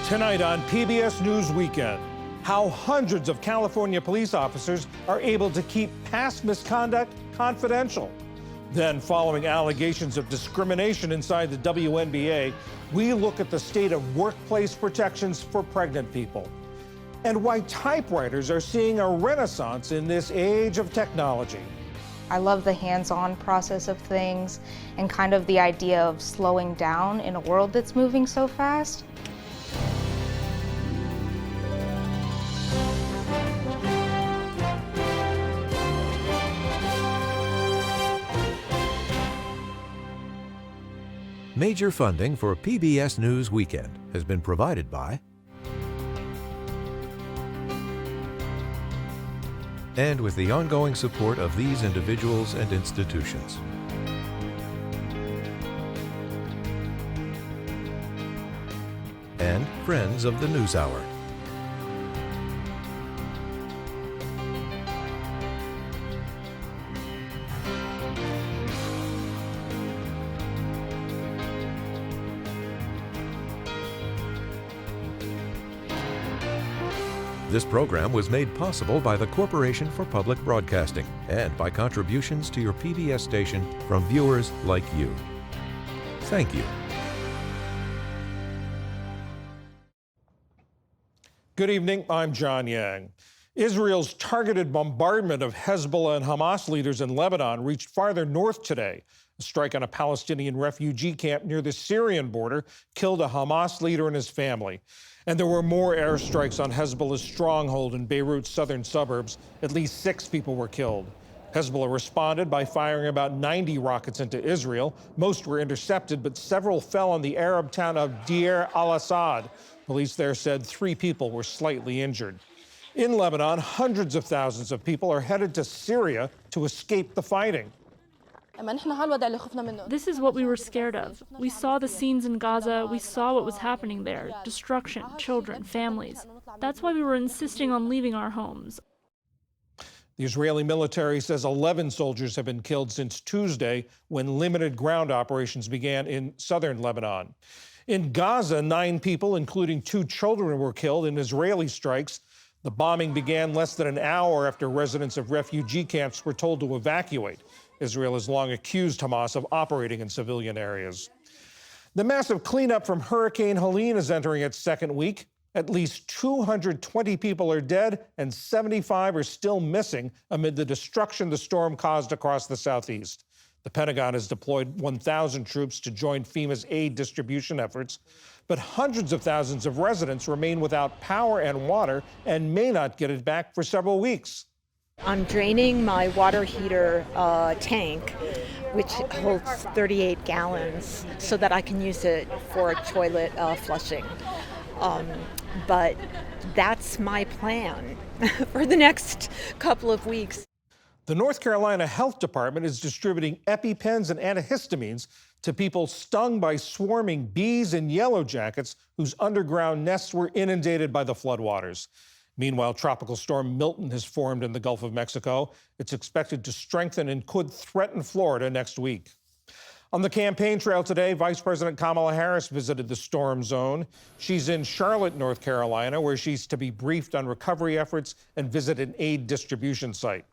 Tonight on PBS News Weekend, how hundreds of California police officers are able to keep past misconduct confidential. Then, following allegations of discrimination inside the WNBA, we look at the state of workplace protections for pregnant people and why typewriters are seeing a renaissance in this age of technology. I love the hands-on process of things and kind of the idea of slowing down in a world that's moving so fast. Major funding for PBS News Weekend has been provided by and with the ongoing support of these individuals and institutions. And friends of the NewsHour. This program was made possible by the Corporation for Public Broadcasting and by contributions to your PBS station from viewers like you. Thank you. Good evening, I'm John Yang. Israel's targeted bombardment of Hezbollah and Hamas leaders in Lebanon reached farther north today. A strike on a Palestinian refugee camp near the Syrian border killed a Hamas leader and his family. And there were more airstrikes on Hezbollah's stronghold in Beirut's southern suburbs. At least 6 people were killed. Hezbollah responded by firing about 90 rockets into Israel. Most were intercepted, but several fell on the Arab town of Deir al-Assad. Police there said 3 people were slightly injured. In Lebanon, hundreds of thousands of people are headed to Syria to escape the fighting. This is what we were scared of. We saw the scenes in Gaza. We saw what was happening there. Destruction, children, families. That's why we were insisting on leaving our homes. The Israeli military says 11 soldiers have been killed since Tuesday when limited ground operations began in southern Lebanon. In Gaza, 9 people, including 2 children, were killed in Israeli strikes. The bombing began less than an hour after residents of refugee camps were told to evacuate. Israel has long accused Hamas of operating in civilian areas. The massive cleanup from Hurricane Helene is entering its second week. At least 220 people are dead and 75 are still missing amid the destruction the storm caused across the southeast. The Pentagon has deployed 1,000 troops to join FEMA's aid distribution efforts, but hundreds of thousands of residents remain without power and water and may not get it back for several weeks. I'm draining my water heater tank, which holds 38 gallons, so that I can use it for toilet flushing. But that's my plan for the next couple of weeks. The North Carolina Health Department is distributing EpiPens and antihistamines to people stung by swarming bees and yellow jackets whose underground nests were inundated by the floodwaters. Meanwhile, Tropical Storm Milton has formed in the Gulf of Mexico. It's expected to strengthen and could threaten Florida next week. On the campaign trail today, Vice President Kamala Harris visited the storm zone. She's in Charlotte, North Carolina, where she's to be briefed on recovery efforts and visit an aid distribution site.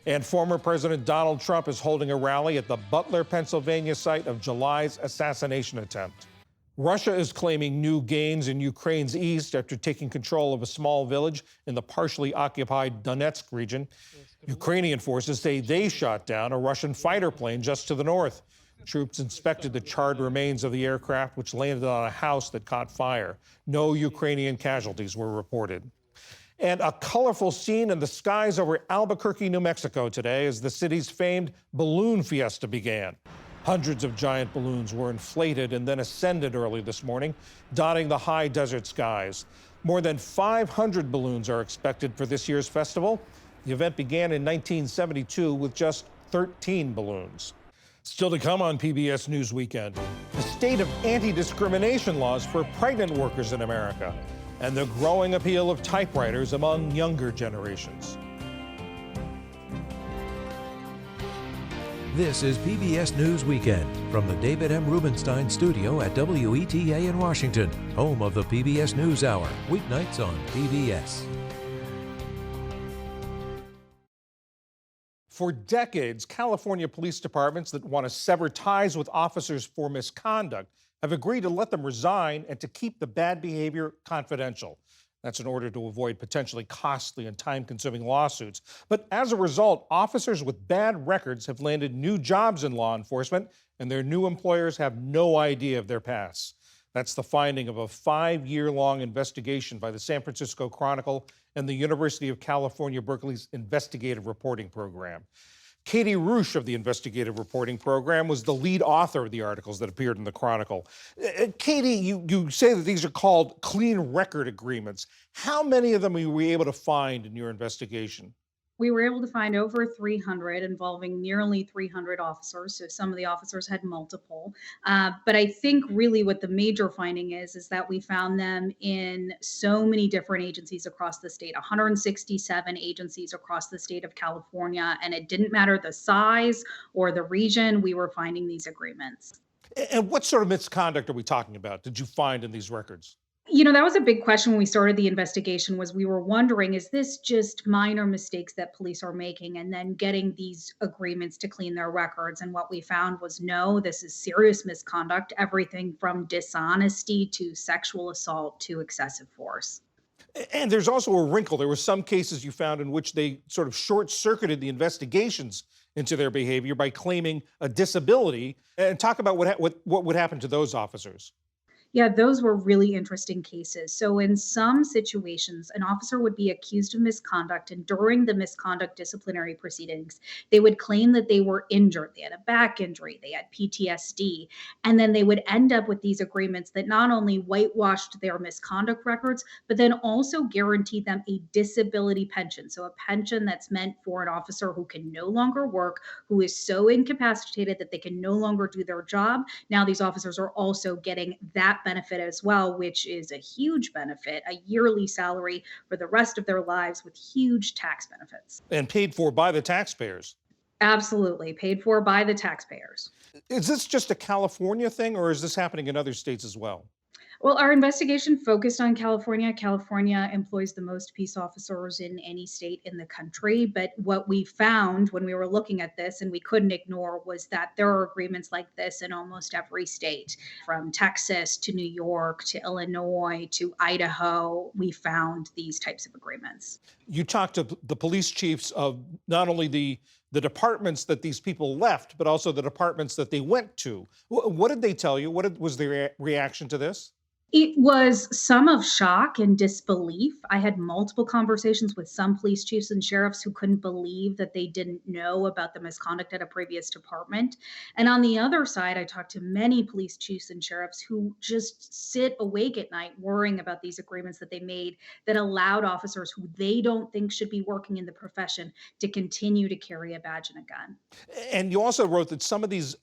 And former President Donald Trump is holding a rally at the Butler, Pennsylvania site of July's assassination attempt. Russia is claiming new gains in Ukraine's east after taking control of a small village in the partially occupied Donetsk region. Ukrainian forces say they shot down a Russian fighter plane just to the north. Troops inspected the charred remains of the aircraft, which landed on a house that caught fire. No Ukrainian casualties were reported. And a colorful scene in the skies over Albuquerque, New Mexico today as the city's famed balloon fiesta began. Hundreds of giant balloons were inflated and then ascended early this morning, dotting the high desert skies. More than 500 balloons are expected for this year's festival. The event began in 1972 with just 13 balloons. Still to come on PBS News Weekend, the state of anti-discrimination laws for pregnant workers in America, and the growing appeal of typewriters among younger generations. This is PBS News Weekend from the David M. Rubenstein studio at WETA in Washington, home of the PBS NewsHour, weeknights on PBS. For decades, California police departments that want to sever ties with officers for misconduct have agreed to let them resign and to keep the bad behavior confidential. That's in order to avoid potentially costly and time-consuming lawsuits. But as a result, officers with bad records have landed new jobs in law enforcement, and their new employers have no idea of their pasts. That's the finding of a 5-year-long investigation by the San Francisco Chronicle and the University of California, Berkeley's investigative reporting program. Katie Roosh of the investigative reporting program was the lead author of the articles that appeared in the Chronicle. Katie, you say that these are called clean record agreements. How many of them were you able to find in your investigation? We were able to find over 300 involving nearly 300 officers. So some of the officers had multiple. But I think really what the major finding is that we found them in so many different agencies across the state, 167 agencies across the state of California. And it didn't matter the size or the region, we were finding these agreements. And what sort of misconduct are we talking about, did you find in these records? You know, that was a big question when we started the investigation, was we were wondering, is this just minor mistakes that police are making and then getting these agreements to clean their records? And what we found was, no, this is serious misconduct, everything from dishonesty to sexual assault to excessive force. And there's also a wrinkle. There were some cases you found in which they sort of short-circuited the investigations into their behavior by claiming a disability. And talk about what would happen to those officers. Yeah, those were really interesting cases. So in some situations, an officer would be accused of misconduct, and during the misconduct disciplinary proceedings, they would claim that they were injured. They had a back injury, they had PTSD, and then they would end up with these agreements that not only whitewashed their misconduct records, but then also guaranteed them a disability pension. So a pension that's meant for an officer who can no longer work, who is so incapacitated that they can no longer do their job. Now these officers are also getting that benefit as well, which is a huge benefit, a yearly salary for the rest of their lives with huge tax benefits. And paid for by the taxpayers. Absolutely, paid for by the taxpayers. Is this just a California thing, or is this happening in other states as well? Well, our investigation focused on California. California employs the most peace officers in any state in the country. But what we found when we were looking at this, and we couldn't ignore, was that there are agreements like this in almost every state, from Texas to New York to Illinois to Idaho. We found these types of agreements. You talked to the police chiefs of not only the departments that these people left, but also the departments that they went to. What did they tell you? What was their reaction to this? It was some of shock and disbelief. I had multiple conversations with some police chiefs and sheriffs who couldn't believe that they didn't know about the misconduct at a previous department. And on the other side, I talked to many police chiefs and sheriffs who just sit awake at night worrying about these agreements that they made that allowed officers who they don't think should be working in the profession to continue to carry a badge and a gun. And you also wrote that some of these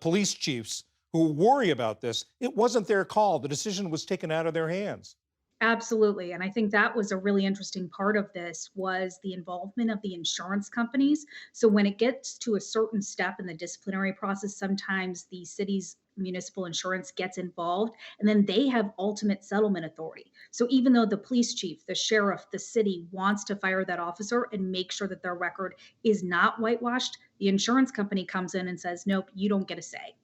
police chiefs who worry about this, it wasn't their call. The decision was taken out of their hands. Absolutely. And I think that was a really interesting part of this, was the involvement of the insurance companies. So when it gets to a certain step in the disciplinary process, sometimes the city's municipal insurance gets involved, and then they have ultimate settlement authority. So even though the police chief, the sheriff, the city wants to fire that officer and make sure that their record is not whitewashed, the insurance company comes in and says, nope, you don't get a say.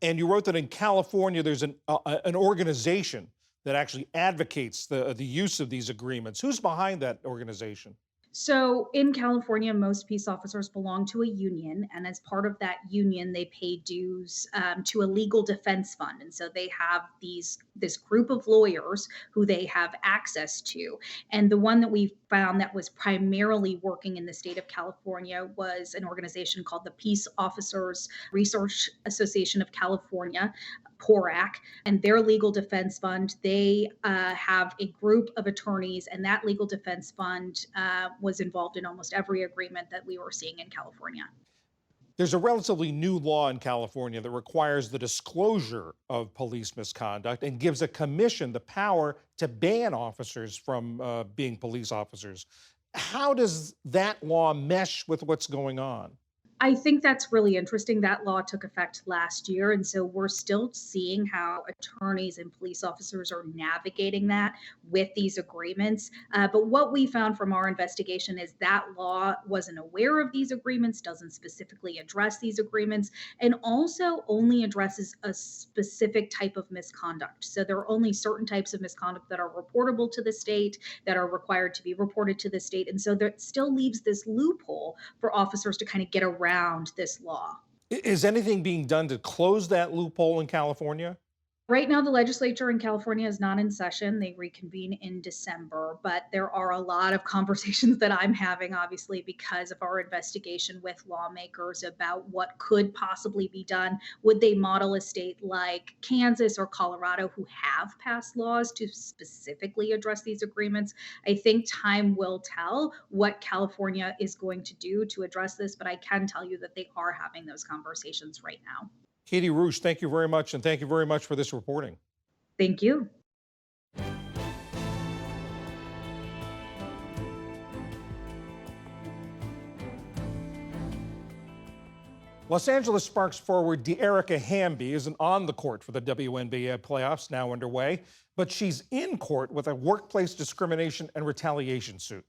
And you wrote that in California, there's an organization that actually advocates the use of these agreements. Who's behind that organization? So in California, most peace officers belong to a union, and as part of that union, they pay dues to a legal defense fund. And so they have this group of lawyers who they have access to. And the one that we found that was primarily working in the state of California was an organization called the Peace Officers Research Association of California, PORAC, and their legal defense fund. They have a group of attorneys, and that legal defense fund was involved in almost every agreement that we were seeing in California. There's a relatively new law in California that requires the disclosure of police misconduct and gives a commission the power to ban officers from being police officers. How does that law mesh with what's going on? I think that's really interesting. That law took effect last year. And so we're still seeing how attorneys and police officers are navigating that with these agreements. But what we found from our investigation is that law wasn't aware of these agreements, doesn't specifically address these agreements, and also only addresses a specific type of misconduct. So there are only certain types of misconduct that are reportable to the state, that are required to be reported to the state. And so there still leaves this loophole for officers to kind of get around this law. Is anything being done to close that loophole in California? Right now, the legislature in California is not in session. They reconvene in December, but there are a lot of conversations that I'm having, obviously, because of our investigation with lawmakers about what could possibly be done. Would they model a state like Kansas or Colorado who have passed laws to specifically address these agreements? I think time will tell what California is going to do to address this, but I can tell you that they are having those conversations right now. Katie Roosh, thank you very much, and thank you very much for this reporting. Thank you. Los Angeles Sparks forward De'Arica Hamby isn't on the court for the WNBA playoffs now underway, but she's in court with a workplace discrimination and retaliation suit.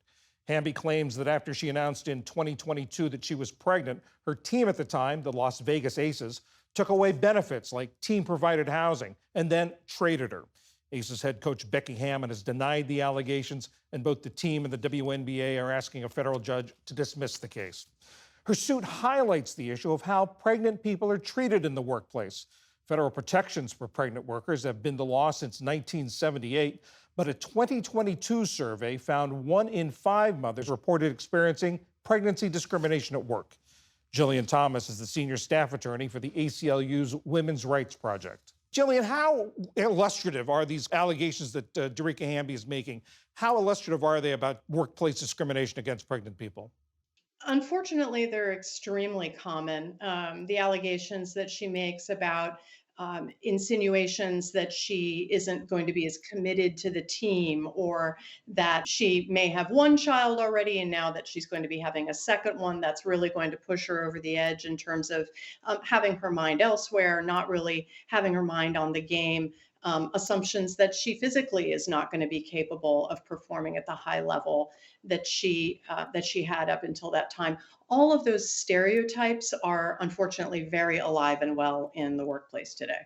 Hamby claims that after she announced in 2022 that she was pregnant, her team at the time, the Las Vegas Aces, took away benefits like team-provided housing and then traded her. Aces head coach Becky Hammon has denied the allegations, and both the team and the WNBA are asking a federal judge to dismiss the case. Her suit highlights the issue of how pregnant people are treated in the workplace. Federal protections for pregnant workers have been the law since 1978, but a 2022 survey found 1 in 5 mothers reported experiencing pregnancy discrimination at work. Jillian Thomas is the senior staff attorney for the ACLU's Women's Rights Project. Jillian, how illustrative are these allegations that De'Arica Hamby is making? How illustrative are they about workplace discrimination against pregnant people? Unfortunately, they're extremely common. The allegations that she makes about insinuations that she isn't going to be as committed to the team, or that she may have one child already and now that she's going to be having a second one, that's really going to push her over the edge in terms of having her mind elsewhere, not really having her mind on the game. Assumptions that she physically is not going to be capable of performing at the high level that she had up until that time. All of those stereotypes are unfortunately very alive and well in the workplace today.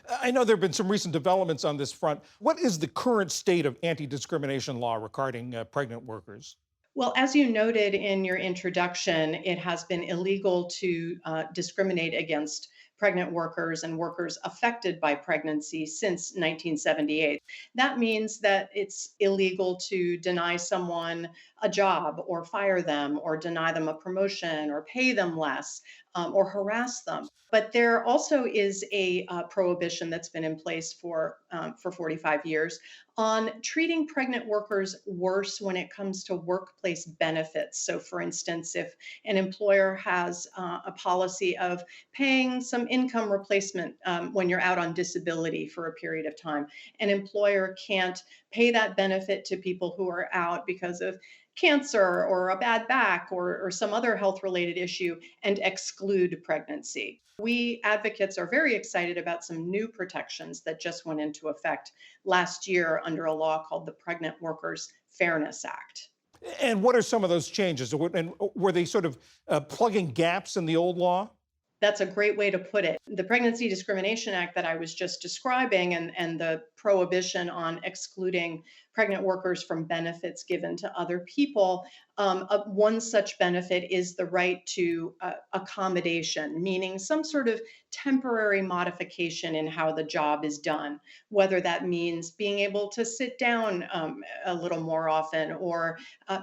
I know there have been some recent developments on this front. What is the current state of anti-discrimination law regarding pregnant workers? Well, as you noted in your introduction, it has been illegal to discriminate against pregnant workers and workers affected by pregnancy since 1978. That means that it's illegal to deny someone a job or fire them or deny them a promotion or pay them less or harass them. But there also is a prohibition that's been in place for 45 years on treating pregnant workers worse when it comes to workplace benefits. So, for instance, if an employer has a policy of paying some income replacement when you're out on disability for a period of time, an employer can't pay that benefit to people who are out because of cancer or a bad back or some other health related issue and exclude pregnancy. We advocates are very excited about some new protections that just went into effect last year under a law called the Pregnant Workers Fairness Act. And what are some of those changes? And were they sort of plugging gaps in the old law? That's a great way to put it. The Pregnancy Discrimination Act that I was just describing and the prohibition on excluding pregnant workers from benefits given to other people, one such benefit is the right to accommodation, meaning some sort of temporary modification in how the job is done, whether that means being able to sit down a little more often or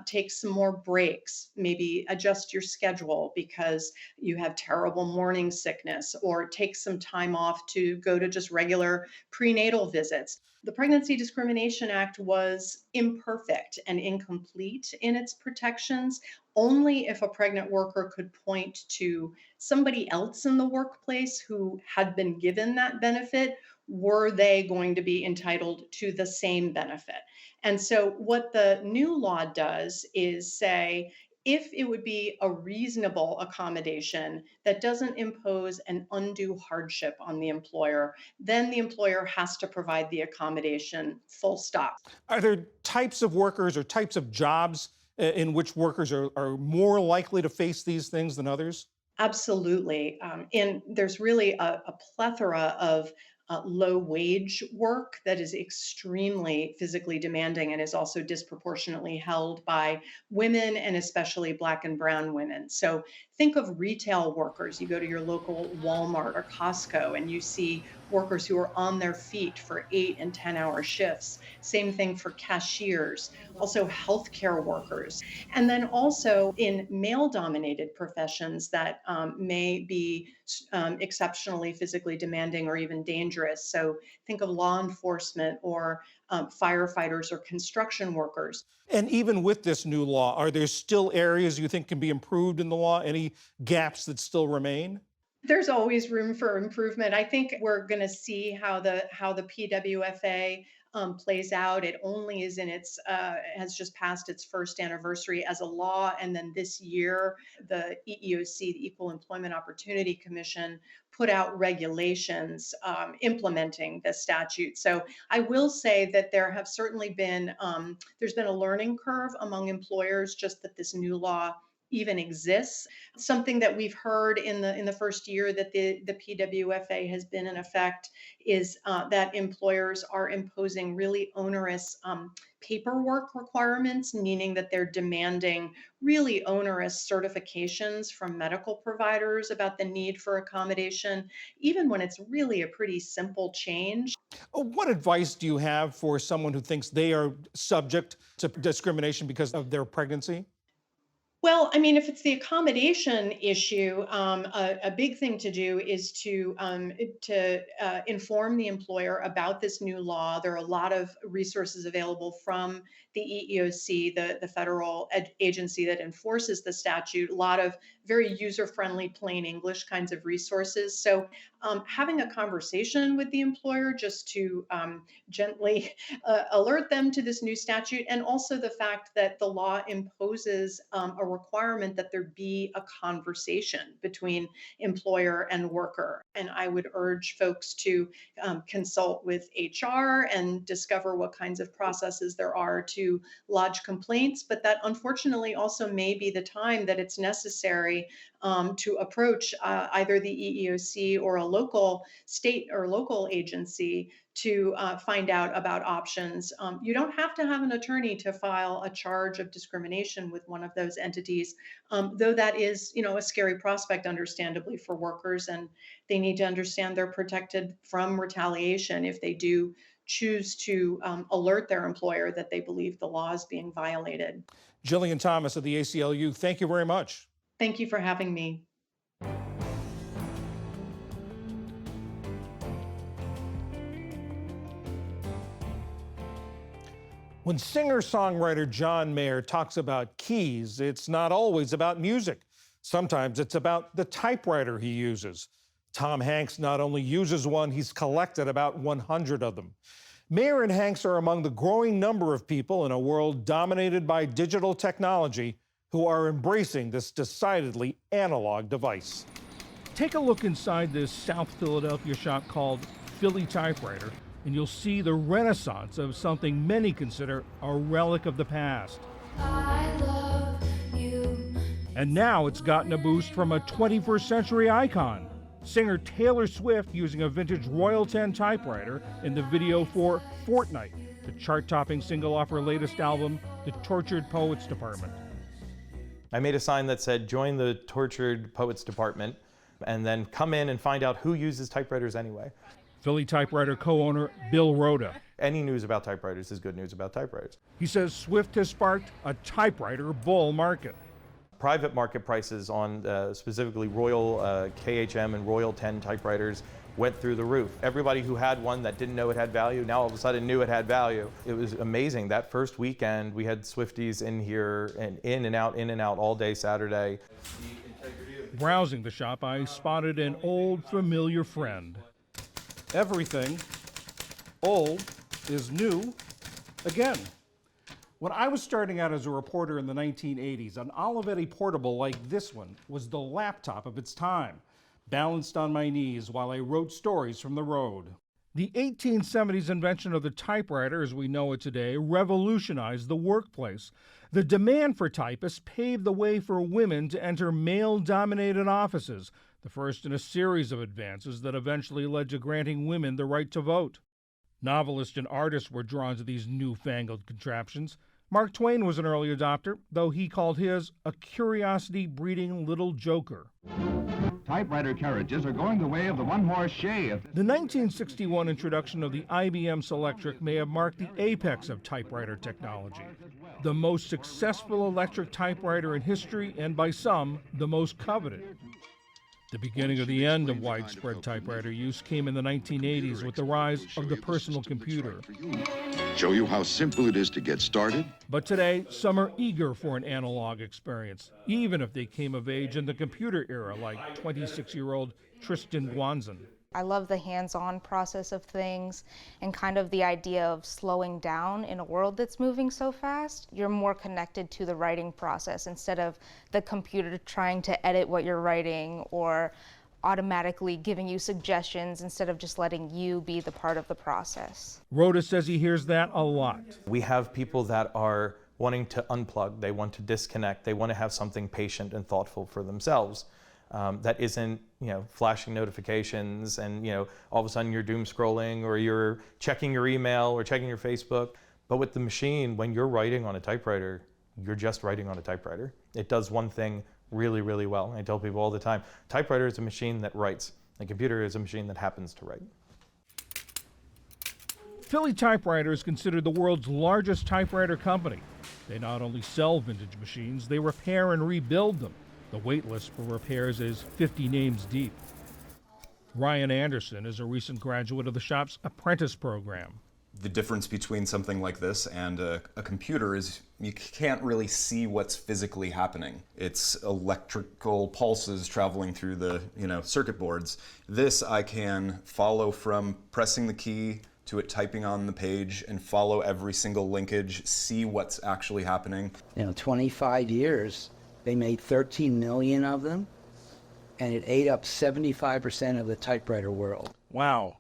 take some more breaks, maybe adjust your schedule because you have terrible morning sickness, or take some time off to go to just regular prenatal visits. The Pregnancy Discrimination Act was imperfect and incomplete in its protections only if a pregnant worker could point to somebody else in the workplace who had been given that benefit. Were they going to be entitled to the same benefit? And so what the new law does is say, if it would be a reasonable accommodation that doesn't impose an undue hardship on the employer, then the employer has to provide the accommodation, full stop. Are there types of workers or types of jobs in which workers are more likely to face these things than others? Absolutely. And there's really a plethora of low wage work that is extremely physically demanding and is also disproportionately held by women and especially Black and Brown women. So think of retail workers. You go to your local Walmart or Costco and you see workers who are on their feet for 8 and 10-hour shifts. Same thing for cashiers, also healthcare workers. And then also in male-dominated professions that may be exceptionally physically demanding or even dangerous. So think of law enforcement or firefighters or construction workers. And even with this new law, are there still areas you think can be improved in the law? Any gaps that still remain? There's always room for improvement. I think we're going to see how the PWFA plays out. It only is in its has just passed its first anniversary as a law, and then this year the EEOC, the Equal Employment Opportunity Commission, put out regulations implementing the statute. So I will say that there have certainly been there's been a learning curve among employers just that this new law even exists. Something that we've heard in the first year that the PWFA has been in effect is that employers are imposing really onerous paperwork requirements, meaning that they're demanding really onerous certifications from medical providers about the need for accommodation, even when it's really a pretty simple change. What advice do you have for someone who thinks they are subject to discrimination because of their pregnancy? Well, I mean, if it's the accommodation issue, a big thing to do is to inform the employer about this new law. There are a lot of resources available from the EEOC, the federal agency that enforces the statute. A lot of very user-friendly, plain English kinds of resources. So, having a conversation with the employer just to gently alert them to this new statute, and also the fact that the law imposes a requirement that there be a conversation between employer and worker. And I would urge folks to consult with HR and discover what kinds of processes there are to lodge complaints. But that unfortunately also may be the time that it's necessary to approach either the EEOC or a local state or local agency to find out about options. You don't have to have an attorney to file a charge of discrimination with one of those entities, though that is, a scary prospect, understandably, for workers, and they need to understand they're protected from retaliation if they do choose to alert their employer that they believe the law is being violated. Jillian Thomas of the ACLU, thank you very much. Thank you for having me. When singer-songwriter John Mayer talks about keys, it's not always about music. Sometimes it's about the typewriter he uses. Tom Hanks not only uses one, he's collected about 100 of them. Mayer and Hanks are among the growing number of people in a world dominated by digital technology who are embracing this decidedly analog device. Take a look inside this South Philadelphia shop called Philly Typewriter, and you'll see the renaissance of something many consider a relic of the past. I love you. And now it's gotten a boost from a 21st century icon, singer Taylor Swift using a vintage Royal 10 typewriter in the video for Fortnight, the chart-topping single off her latest album, The Tortured Poets Department. I made a sign that said, "Join the Tortured Poets Department," and then come in and find out who uses typewriters anyway. Philly Typewriter co-owner Bill Rhoda. Any news about typewriters is good news about typewriters. He says Swift has sparked a typewriter bull market. Private market prices on specifically Royal KHM and Royal 10 typewriters went through the roof. Everybody who had one that didn't know it had value now all of a sudden knew it had value. It was amazing. That first weekend we had Swifties in here and in and out all day Saturday. Browsing the shop, I spotted an old familiar friend. Everything old is new again. When I was starting out as a reporter in the 1980s, an Olivetti portable like this one was the laptop of its time, balanced on my knees while I wrote stories from the road. The 1870s invention of the typewriter as we know it today revolutionized the workplace. The demand for typists paved the way for women to enter male-dominated offices, the first in a series of advances that eventually led to granting women the right to vote. Novelists and artists were drawn to these newfangled contraptions. Mark Twain was an early adopter, though he called his a curiosity-breeding little joker. Typewriter carriages are going the way of the one-horse shay. The 1961 introduction of the IBM Selectric may have marked the apex of typewriter technology. The most successful electric typewriter in history, and by some, the most coveted. The beginning of the end of widespread typewriter use came in the 1980s with the rise of the personal computer. Show you how simple it is to get started. But today, some are eager for an analog experience, even if they came of age in the computer era, like 26-year-old Tristan Guanzin. I love the hands-on process of things and kind of the idea of slowing down in a world that's moving so fast. You're more connected to the writing process instead of the computer trying to edit what you're writing or automatically giving you suggestions instead of just letting you be the part of the process. Rhoda says he hears that a lot. We have people that are wanting to unplug, they want to disconnect, they want to have something patient and thoughtful for themselves. That isn't, flashing notifications and, all of a sudden you're doom scrolling or you're checking your email or checking your Facebook. But with the machine, when you're writing on a typewriter, you're just writing on a typewriter. It does one thing really, really well. I tell people all the time, typewriter is a machine that writes. A computer is a machine that happens to write. Philly Typewriter is considered the world's largest typewriter company. They not only sell vintage machines, they repair and rebuild them. The wait list for repairs is 50 names deep. Ryan Anderson is a recent graduate of the shop's apprentice program. The difference between something like this and a computer is you can't really see what's physically happening. It's electrical pulses traveling through the circuit boards. This I can follow from pressing the key to it typing on the page and follow every single linkage, see what's actually happening. 25 years. They made 13 million of them, and it ate up 75% of the typewriter world. Wow.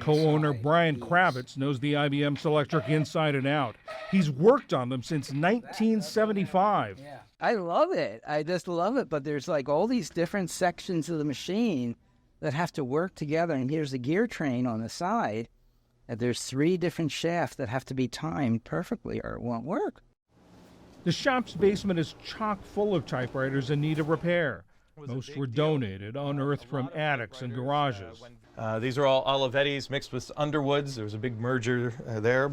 Co-owner Brian Kravitz knows the IBM Selectric inside and out. He's worked on them since 1975. I love it. I just love it, but there's like all these different sections of the machine that have to work together, and here's a gear train on the side. And there's 3 different shafts that have to be timed perfectly or it won't work. The shop's basement is chock full of typewriters in need of repair. Most were donated, unearthed from attics and garages. These are all Olivettis mixed with Underwoods. There was a big merger there,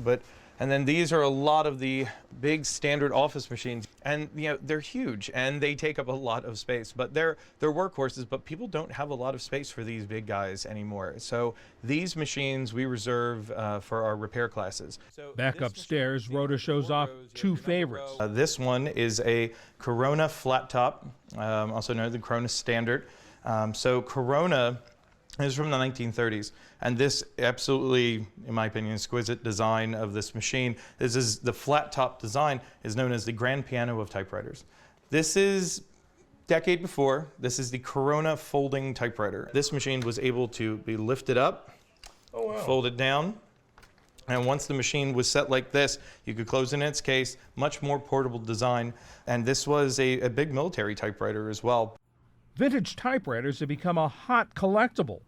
and then these are a lot of the big standard office machines. And they're huge and they take up a lot of space, but they're workhorses, but people don't have a lot of space for these big guys anymore. So these machines we reserve for our repair classes. Back upstairs, Rhoda shows off 2 favorites. This one is a Corona flat top, also known as the Corona Standard. So Corona is from the 1930s, and this absolutely, in my opinion, exquisite design of this machine. This is the flat top design is known as the grand piano of typewriters. This is decade before. This is the Corona folding typewriter. This machine was able to be lifted up, folded down, and once the machine was set like this, you could close it in its case, much more portable design, and this was a big military typewriter as well. Vintage typewriters have become a hot collectible.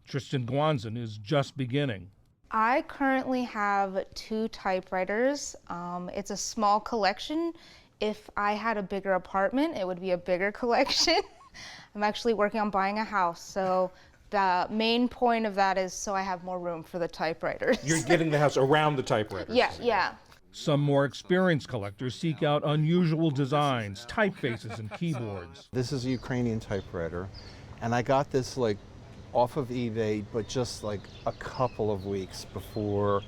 Tristan Guanzin is just beginning. I currently have 2 typewriters. It's a small collection. If I had a bigger apartment, it would be a bigger collection. I'm actually working on buying a house, so the main point of that is so I have more room for the typewriters. You're getting the house around the typewriters. Yeah. Some more experienced collectors seek out unusual designs, typefaces, and keyboards. This is a Ukrainian typewriter, and I got this off of eBay, but just a couple of weeks before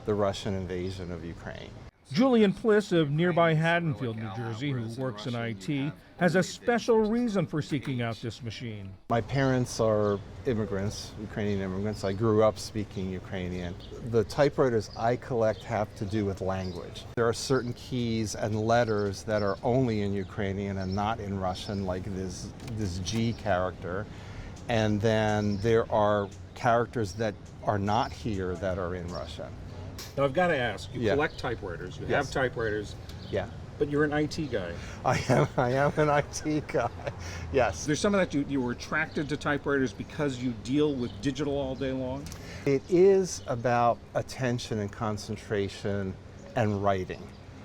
the Russian invasion of Ukraine. Julian Pliss of nearby Haddonfield, New Jersey, who works in IT, has a special reason for seeking out this machine. My parents are immigrants, Ukrainian immigrants. I grew up speaking Ukrainian. The typewriters I collect have to do with language. There are certain keys and letters that are only in Ukrainian and not in Russian, like this G character. And then there are characters that are not here that are in Russian. Now, I've got to ask, you Yeah. collect typewriters, you Yes. have typewriters, Yeah. but you're an IT guy. I am an IT guy. Yes. There's some of that you were attracted to typewriters because you deal with digital all day long? It is about attention and concentration and writing.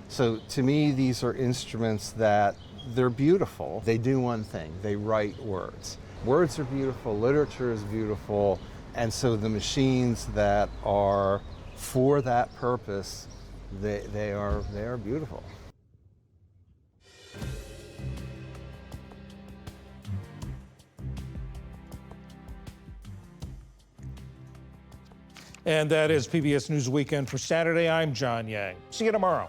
So to me, these are instruments that they're beautiful. They do one thing, they write words. Words are beautiful, literature is beautiful, and so the machines that are for that purpose, they are beautiful. And that is PBS News Weekend for Saturday. I'm John Yang. See you tomorrow.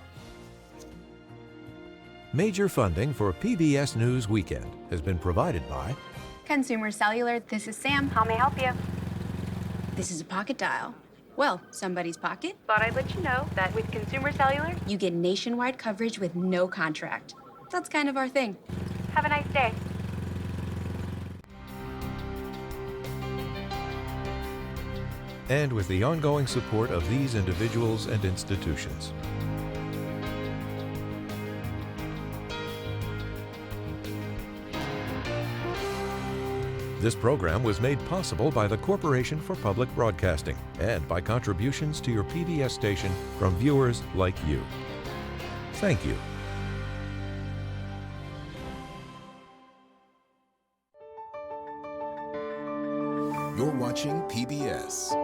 Major funding for PBS News Weekend has been provided by Consumer Cellular, this is Sam. How may I help you? This is a pocket dial. Well, somebody's pocket. Thought I'd let you know that with Consumer Cellular, you get nationwide coverage with no contract. That's kind of our thing. Have a nice day. and with the ongoing support of these individuals and institutions. This program was made possible by the Corporation for Public Broadcasting and by contributions to your PBS station from viewers like you. Thank you. You're watching PBS.